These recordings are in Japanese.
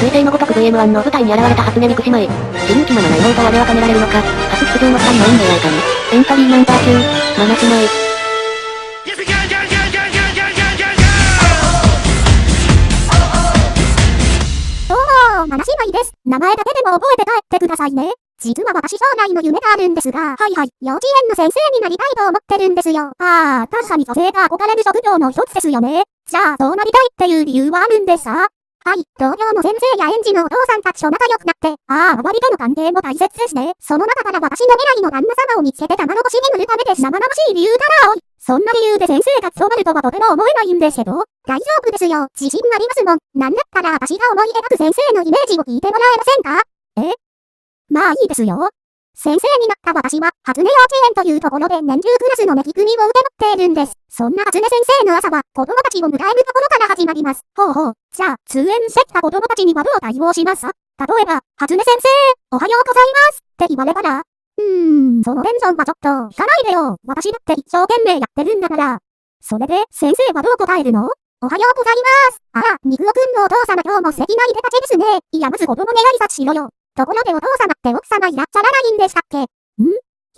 彗星のごとく VM1 の舞台に現れた初音ミク姉妹。自由気ままな妹を我は止められるのか。初出場の2人の運命やいかに。エントリーナンバー9、マナ姉妹。どうも、マナ姉妹です。名前だけでも覚えて帰ってくださいね。実は私将来の夢があるんですが、幼稚園の先生になりたいと思ってるんですよ。確かに女性が憧れる職業の一つですよね。じゃあ、そうなりたいっていう理由はあるんですか？同僚の先生や園児のお父さんたちと仲良くなって、周りとの関係も大切ですね。その中から私の未来の旦那様を見つけて玉の星に塗るためです。生々しい理由だなおい。そんな理由で先生が務まるとはとても思えないんですけど、大丈夫ですよ。自信ありますもん。なんだったら私が思い描く先生のイメージを聞いてもらえませんか？まあいいですよ。先生になった私は、初音幼稚園というところで年中クラスの恵みを受け持っているんです。そんな初音先生の朝は、子供たちを迎えるところから始まります。じゃあ、通園してきた子供たちにはどう対応します？例えば、初音先生、おはようございますって言われたら、そのテンションはちょっと、引かないでよ。私だって一生懸命やってるんだから。それで、先生はどう答えるの？おはようございます。ミクオくんのお父様今日も素敵ないでたちですね。いやまず子供に挨拶しろよ。ところでお父様って奥様いらっしゃらないんでしたっけ？よ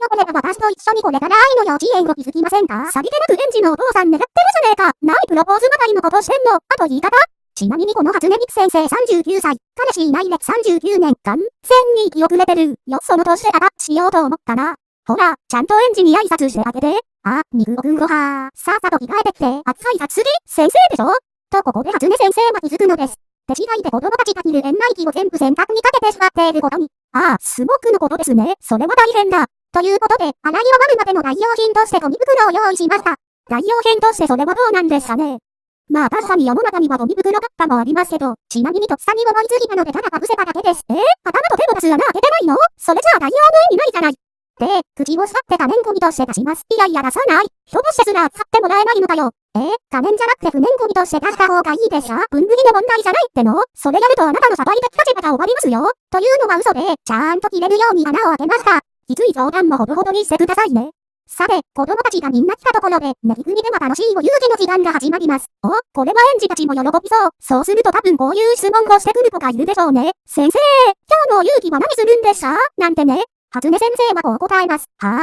ければ私と一緒にこれから愛の幼稚園を築きませんか？さりげなく園児のお父さん狙ってるじゃねえか。ないプロポーズまがいのことしてんの。あと言い方？ちなみにこの初音ミク先生39歳。彼氏いない歴39年間。1000に気遅れてる。よその年でしようと思ったな。ほら、ちゃんと園児に挨拶してあげて。ミクオくんごはー。さっさと着替えてきて。初挨拶すぎ？先生でしょ？とここで初音先生は気づくのです。手違いで子供たちが着る園内着を全部洗濯にかけてしまっていることに。スモークのことですね。それは大変だ。ということで、洗い終わるまでの代用品としてゴミ袋を用意しました。代用品としてそれはどうなんですかね。まあ確かに世の中にはゴミ袋ばっかもありますけど、ちなみにとっさに思いついたのでただかぶせただけです。頭と手を出す穴開けてないの？それじゃあ代用の意味ないじゃない。で、口を座って可燃ゴミとして出します。いやいや出さない。どうしてすら使ってもらえないのかよ。可燃じゃなくて不燃ゴミとして出した方がいいでしょ？分類の問題じゃないっての？それやるとあなたの社会的立場が終わりますよ。というのは嘘で、ちゃんと切れるように穴を開けました。きつい冗談もほどほどにしてくださいね。さて、子供たちがみんな来たところで、練り組では楽しいお遊戯の時間が始まります。これは園児たちも喜びそう。そうすると多分こういう質問をしてくる子がいるでしょうね。先生、今日のお遊戯は何するんですか？なんてね。初音先生はこう答えます。今日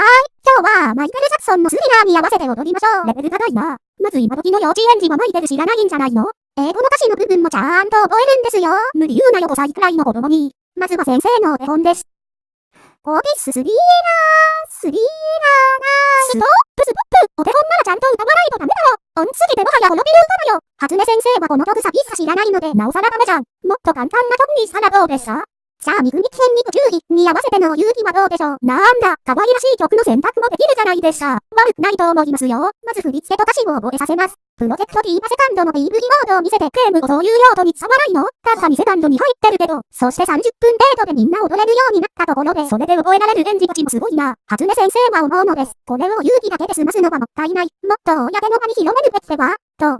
はマイケル・ジャクソンのスリラーに合わせて踊りましょう。レベル高いな。まず今時の幼稚園児はマイケル知らないんじゃないの？英語の歌詞の部分もちゃんと覚えるんですよ。無理言うなよ5歳くらいの子供に。まずは先生のお手本です。コービススリーラー、スリーラーナー、ストップストップ。お手本ならちゃんと歌わないとダメだろ。音すぎてもはや滅びる歌だよ。初音先生はこの曲さびさ知らないのでなおさらダメじゃん。もっと簡単な曲にしたらどうですか？じゃあミクミキ戦に注意に合わせてのお遊戯はどうでしょう？なんだ、可愛らしい曲の選択もできるじゃないですか。悪くないと思いますよ。まず振り付けと歌詞を覚えさせます。プロジェクトディーバセカンドの PV モードを見せてゲームをそういう用途に使わないの？確かにセカンドに入ってるけど、そして30分程度でみんな踊れるようになったところで、それで覚えられる園児たちもすごいな。初音先生は思うのです。これを遊戯だけで済ますのはもったいない。もっと公の場に広めるべきでは？と。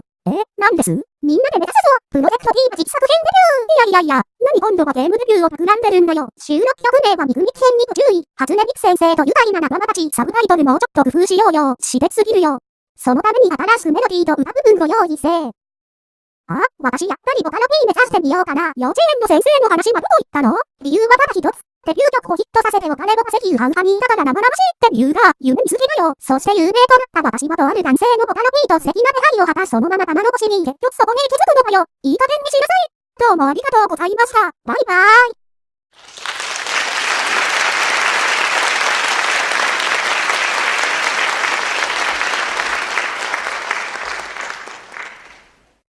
なんです？みんなで目指すぞ！プロジェクト D は実作品デビュー！いや、何今度はゲームデビューを企んでるんだよ。収録曲名はミクミキ戦に注意。初音ミク先生と愉快な仲間たち。サブタイトルもうちょっと工夫しようよ。してすぎるよ。そのために新しくメロディーと歌部分を用意せー。私やっぱりボカロ P 目指してみようかな。幼稚園の先生の話はどこ行ったの？理由はただ一つ。デビュー曲をヒットさせてお金を稼ぎウハウハにいたから生々しいって理由が夢にすぎるよ。そして有名となった私はとある男性のボカロ P と素敵な出会いを果たしそのまま玉の星に結局そこに気づくのかよ。いい加減にしなさい。どうもありがとうございました。バイバーイ。